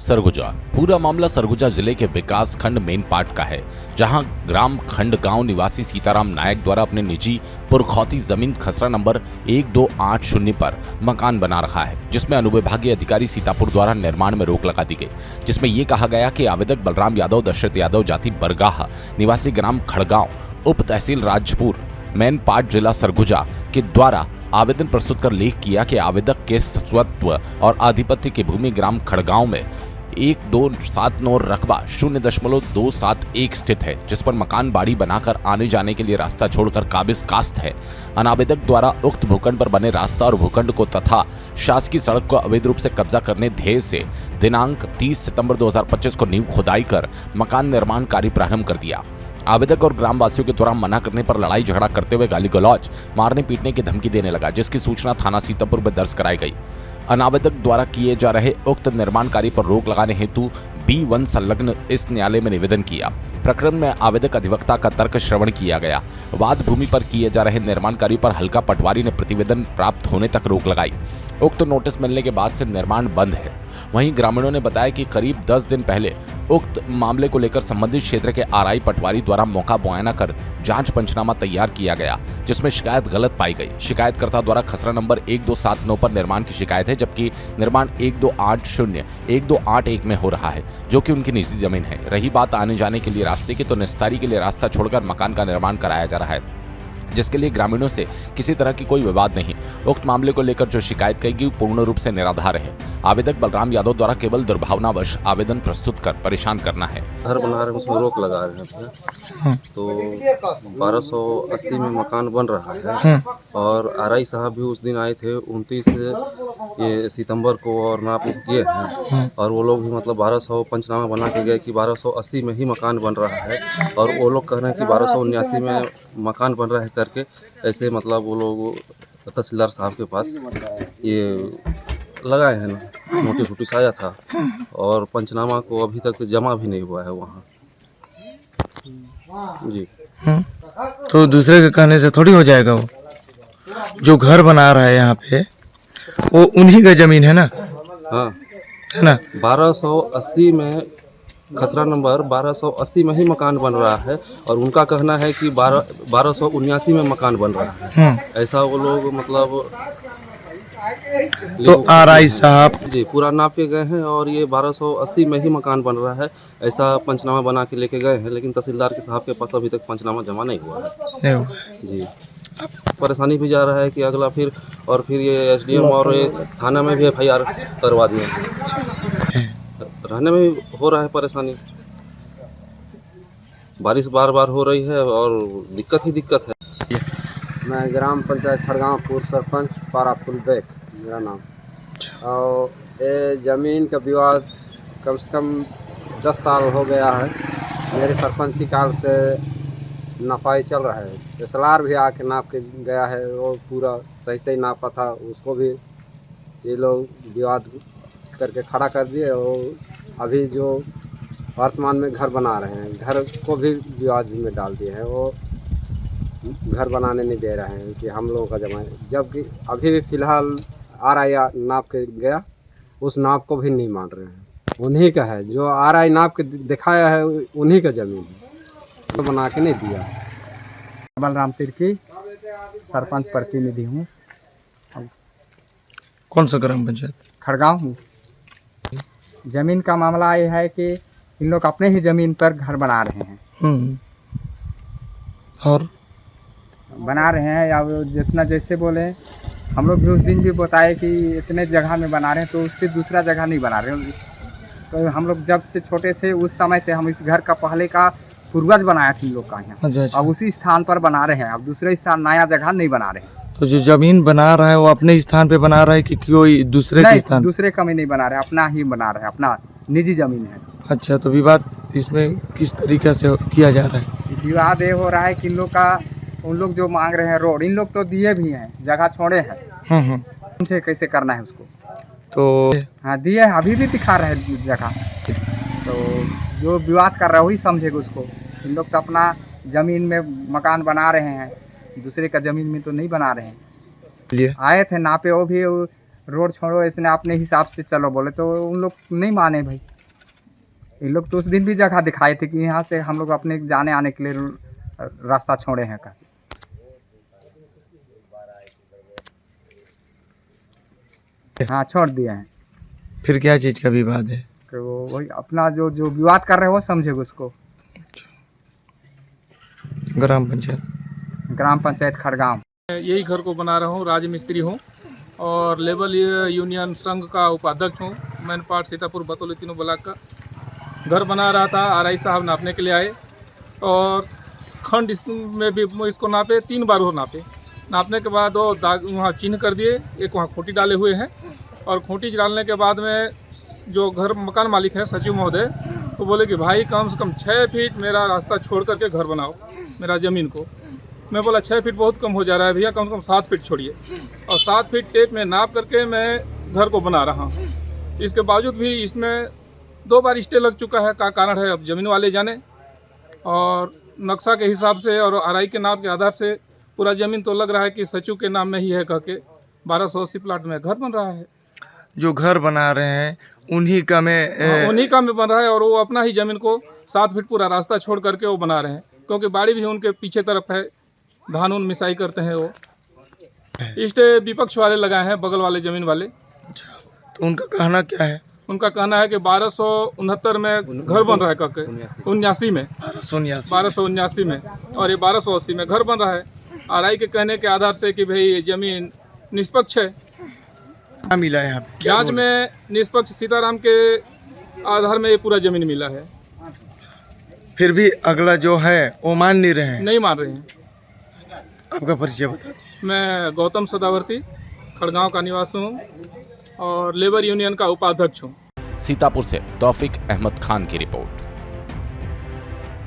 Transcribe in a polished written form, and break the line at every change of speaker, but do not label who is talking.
सरगुजा। पूरा मामला सरगुजा जिले के विकास खंड मेन पार्ट का है, जहां ग्राम खंडगांव निवासी सीताराम नायक द्वारा अपने निजी पुरखौती जमीन खसरा नंबर 1280 पर मकान बना रखा है, जिसमें अनुविभागीय अधिकारी सीतापुर द्वारा निर्माण में रोक लगा दी गई, जिसमें यह कहा गया कि आवेदक बलराम यादव दशरथ यादव जाति बरगाह निवासी ग्राम खड़गांव उप तहसील राजपुर मेन पार्ट जिला सरगुजा के द्वारा आवेदन प्रस्तुत कर लेख किया कि आवेदक के स्वत्व और आधिपत्य की भूमि ग्राम खड़गांव में 1279 रकबा 0.271 स्थित है, जिस पर मकान बाड़ी बनाकर आने जाने के लिए रास्ता छोड़कर काबिज कास्त है। अनावेदक द्वारा उक्त भूखंड पर बने रास्ता और भूखंड को तथा शासकीय सड़क को अवैध रूप से कब्जा करने ध्येय से दिनांक 30 सितंबर 2025 को नींव खुदाई कर मकान निर्माण कार्य प्रारंभ कर दिया। आवेदक और ग्रामवासियों के द्वारा मना करने पर लड़ाई झगड़ा करते हुए गाली गलौज, मारने पीटने की धमकी देने लगा, जिसकी सूचना थाना सीतापुर में दर्ज कराई गई। अनावेदक द्वारा किए जा रहे उक्त निर्माण कार्य पर रोक लगाने हेतु B1 संलग्न इस न्यायालय में निवेदन किया। प्रकरण में आवेदक अधिवक्ता का तर्क श्रवण किया गया। वाद भूमि पर किए जा रहे निर्माण कार्यों पर हल्का पटवारी ने प्रतिवेदन प्राप्त होने तक रोक लगाई। उक्त नोटिस मिलने के बाद से निर्माण बंद है। वहीं ग्रामीणों ने बताया कि करीब 10 दिन पहले उक्त मामले को लेकर संबंधित क्षेत्र के आरआई पटवारी द्वारा मौका मुआयना कर जांच पंचनामा तैयार किया गया, जिसमें शिकायत गलत पाई गई। शिकायतकर्ता द्वारा खसरा नंबर 1279 पर निर्माण की शिकायत है, जबकि निर्माण 1280 1281 में हो रहा है, जो कि उनकी निजी जमीन है। रही बात आने जाने के लिए रास्ते की, तो निस्तारी के लिए रास्ता छोड़कर मकान का निर्माण कराया जा रहा है, जिसके लिए ग्रामीणों से किसी तरह की कोई विवाद नहीं। उक्त मामले को लेकर जो शिकायत की गई पूर्ण रूप से निराधार है। आवेदक बलराम यादव द्वारा केवल दुर्भावनावश आवेदन प्रस्तुत कर परेशान करना है।
घर बना रहे हैं, उसमें रोक लगा रहे हैं, तो 1280 में मकान बन रहा है। और आरआई साहब भी उस दिन आए थे 29 ये सितंबर को और नाप किए हैं, और वो लोग भी मतलब 1200 पंचनामा बना के गए कि 1280 में ही मकान बन रहा है, और वो लोग कह रहे हैं कि 1279 में मकान बन रहा है करके ऐसे मतलब वो लोग तहसीलदार साहब के पास ये लगाए हैं ना, नोटिस वोटिस आया था, और पंचनामा को अभी तक जमा भी नहीं हुआ है वहाँ जी।
तो दूसरे के कहने से थोड़ी हो जाएगा। वो जो घर बना रहा है यहाँ पे वो उन्हीं का जमीन है ना।
हाँ
है ना।
1280 में खसरा नंबर 1280 में ही मकान बन रहा है, और उनका कहना है कि 1279 में मकान बन रहा है। ऐसा वो लोग मतलब
तो आरआई साहब
जी पूरा नाप के गए हैं, और ये 1280 में ही मकान बन रहा है ऐसा पंचनामा बना के लेके गए हैं, लेकिन तहसीलदार के साहब के पास अभी तक पंचनामा जमा नहीं हुआ है जी। परेशानी भी जा रहा है कि अगला फिर ये एसडीएम और ये थाना में भी FIR करवा दिए, रहने में भी हो रहा है परेशानी। बारिश बार बार हो रही है और दिक्कत ही दिक्कत है।
मैं ग्राम पंचायत खड़गांव पूर्व सरपंच पारा फुलबेक मेरा नाम। और ये ज़मीन का विवाद कम से कम 10 साल हो गया है। मेरे सरपंची काल से नपाई चल रहा है। SLR भी आके नाप के गया है, वो पूरा सही सही नापा था, उसको भी ये लोग विवाद करके खड़ा कर दिए। और अभी जो वर्तमान में घर बना रहे हैं, घर को भी विवाद में डाल दिए हैं। वो घर बनाने नहीं दे रहे हैं कि हम लोगों का जमा है, जबकि अभी भी फिलहाल आरआई नाप के गया, उस नाप को भी नहीं मान रहे हैं। उन्हीं का है, जो आरआई नाप के दिखाया है उन्हीं का ज़मीन है, तो बना के नहीं दिया।
बलराम तिर्की सरपंच प्रतिनिधि हूँ।
कौन सा ग्राम पंचायत?
खड़गांव हूँ। ज़मीन का मामला ये है कि इन लोग अपने ही ज़मीन पर घर बना रहे हैं।
और
बना रहे हैं, या जितना जैसे बोले, हम लोग भी उस दिन भी बताए कि इतने जगह में बना रहे हैं, तो उससे दूसरा जगह नहीं बना रहे। तो हम लोग जब से छोटे से उस समय से हम इस घर का पहले का पूर्वज बनाया था इन लोग का यहाँ।
अच्छा।
अब उसी स्थान पर बना रहे हैं, अब दूसरे स्थान नया जगह नहीं बना रहे हैं।
तो जो जमीन बना रहा है वो अपने स्थान पे बना रहा है कि कोई दूसरे के स्थान?
दूसरे का भी नहीं बना रहे, अपना ही बना रहे, अपना निजी जमीन है।
अच्छा, तो विवाद इसमें किस तरीके से किया जा रहा है?
विवाद ये हो रहा है कि इन लोग का, उन लोग जो मांग रहे हैं रोड, इन लोग तो दिए भी हैं, जगह छोड़े हैं। उनसे कैसे करना है उसको?
तो
हाँ दिए हैं, अभी भी दिखा रहे हैं जगह। तो जो विवाद कर रहा है वही समझेगा उसको। इन लोग तो अपना ज़मीन में मकान बना रहे हैं, दूसरे का ज़मीन में तो नहीं बना रहे हैं। आए थे नापे, वो भी रोड छोड़ो, इसने अपने हिसाब से चलो बोले, तो उन लोग नहीं माने भाई। ये लोग तो उस दिन भी जगह दिखाए थे कि यहाँ से हम लोग अपने जाने आने के लिए रास्ता छोड़े हैं का। हाँ छोड़ दिए हैं।
फिर क्या चीज़ का विवाद है?
कि वो वही अपना जो विवाद कर रहे हैं वो समझे उसको। ग्राम पंचायत खड़गांव।
यही घर को बना रहा हूँ, राजमिस्त्री हूँ और लेबर यूनियन संघ का उपाध्यक्ष हूँ। मैन पार्ट सीतापुर बतौली तीनों ब्लॉक का घर बना रहा था। आरआई साहब नापने के लिए आए और खंड में भी इसको नापे, 3 बार वो नापने के बाद वो दाग वहाँ चिन्ह कर दिए, एक वहाँ खूंटी डाले हुए हैं और खूंटी डालने के बाद में जो घर मकान मालिक है सचिव महोदय तो बोले कि भाई कम से कम 6 फीट मेरा रास्ता छोड़ करके घर बनाओ मेरा ज़मीन को। मैं बोला 6 फीट बहुत कम हो जा रहा है भैया, कम से कम 7 फीट छोड़िए और 7 फीट टेप में नाप करके मैं घर को बना रहा हूँ। इसके बावजूद भी इसमें 2 बार स्टे लग चुका है। का कारण है अब ज़मीन वाले जाने। और नक्शा के हिसाब से और आरआई के नाप के आधार से पूरा ज़मीन तो लग रहा है कि सचिव के नाम में ही है कह के 1280 प्लाट में घर बन रहा है।
जो घर बना रहे हैं उन्हीं का में
उन्हीं का में बन रहा है और वो अपना ही ज़मीन को 7 फीट पूरा रास्ता छोड़ करके वो बना रहे हैं क्योंकि बाड़ी भी उनके पीछे तरफ है, धान उन मिसाई करते हैं वो। स्टे विपक्ष वाले लगाए हैं, बगल वाले ज़मीन वाले।
तो उनका कहना क्या है?
उनका कहना है कि 1269 में घर बन रहा है करके 79 में 1279 में और ये 1280 में घर बन रहा है। आरआई के कहने के आधार से कि भाई ये ज़मीन निष्पक्ष है।
क्या मिला है यहाँ पे?
जांच में निष्पक्ष सीताराम के आधार में ये पूरा ज़मीन मिला है।
फिर भी अगला जो है वो मान नहीं रहे हैं।
नहीं मान रहे हैं।
आपका परिचय बता दीजिए।
मैं गौतम सदावर्ती खड़गांव का निवासी हूँ और लेबर यूनियन का उपाध्यक्ष हूँ।
सीतापुर से तौफिक अहमद खान की रिपोर्ट।